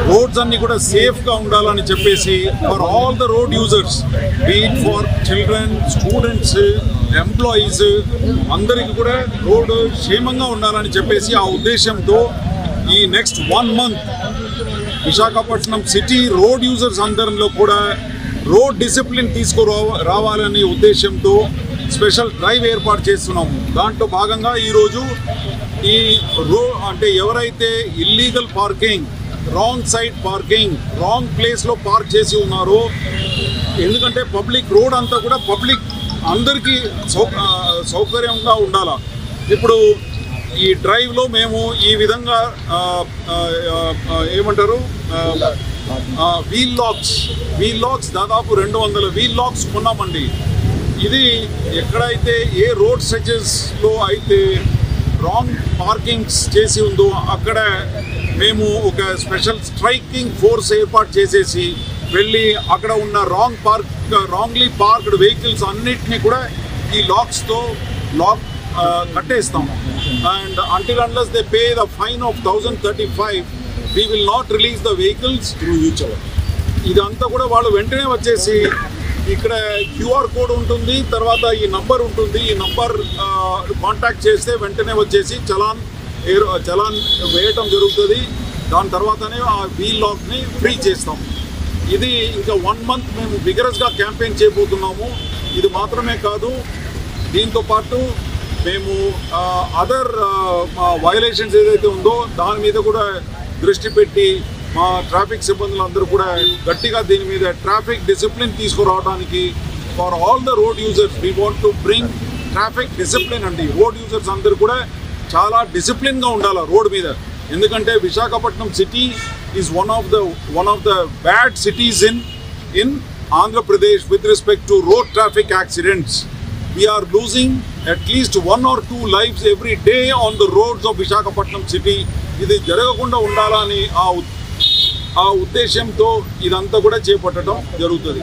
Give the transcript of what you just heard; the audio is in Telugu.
రోడ్స్ అన్ని కూడా సేఫ్గా ఉండాలని చెప్పేసి for all the road users, beat for children, students, employees అందరికీ కూడా రోడ్ క్షేమంగా ఉండాలని చెప్పేసి ఆ ఉద్దేశంతో ఈ next 1 month Visakhapatnam city road users అందరిలో కూడా రోడ్ డిసిప్లిన్ రావాలనే ఉద్దేశంతో స్పెషల్ డ్రైవ్ ఏర్పాటు చేస్తున్నాము. దాంట్లో భాగంగా ఈరోజు ఈ అంటే ఎవరైతే illegal parking, wrong side parking, wrong ప్లేస్లో పార్క్ చేసి ఉన్నారో, ఎందుకంటే పబ్లిక్ రోడ్ అంతా కూడా పబ్లిక్ అందరికీ సౌకర్యంగా ఉండాలా. ఇప్పుడు ఈ డ్రైవ్లో మేము ఈ విధంగా ఏమంటారు వీల్ లాక్స్ దాదాపు 200 వీల్ లాక్స్ కొన్నామండి. ఇది ఎక్కడైతే ఏ రోడ్ స్ట్రెచెస్లో అయితే రాంగ్ పార్కింగ్స్ చేసి ఉందో అక్కడ మేము ఒక స్పెషల్ స్ట్రైకింగ్ ఫోర్స్ ఏర్పాటు చేసేసి వెళ్ళి అక్కడ ఉన్న రాంగ్లీ పార్క్డ్ వెహికల్స్ అన్నిటినీ కూడా ఈ లాక్స్తో కట్టేస్తాము. And until unless they pay the fine of 1035, we will not release the vehicles through each other. ఇదంతా కూడా వాళ్ళు వెంటనే వచ్చేసి ఇక్కడ క్యూఆర్ కోడ్ ఉంటుంది, తర్వాత ఈ నంబర్ ఉంటుంది, ఈ నంబర్ కాంటాక్ట్ చేస్తే వెంటనే వచ్చేసి చలాన్ వేయటం జరుగుతుంది. దాని తర్వాతనే ఆ వీల్ లాక్ని ఫ్రీ చేస్తాం. ఇది ఇంకా 1 month మేము విగరస్గా క్యాంపెయిన్ చేయబోతున్నాము. ఇది మాత్రమే కాదు, దీంతో పాటు మేము అదర్ వయలేషన్స్ ఏదైతే ఉందో దాని మీద కూడా దృష్టి పెట్టి మా ట్రాఫిక్ సిబ్బందులు అందరూ కూడా గట్టిగా దీని మీద ట్రాఫిక్ డిసిప్లిన్ తీసుకురావడానికి for all the road users we want to bring traffic discipline అండి. రోడ్ యూజర్స్ అందరూ కూడా చాలా డిసిప్లిన్గా ఉండాలి రోడ్ మీద. ఎందుకంటే Visakhapatnam city is one of the bad cities in Andhra Pradesh with respect to road traffic accidents. We are losing at least 1 or 2 lives every day on the roads of Visakhapatnam city. ఇది జరగకుండా ఉండాలని ఆ ఉద్దేశంతో ఇదంతా కూడా చేపట్టడం జరుగుతుంది.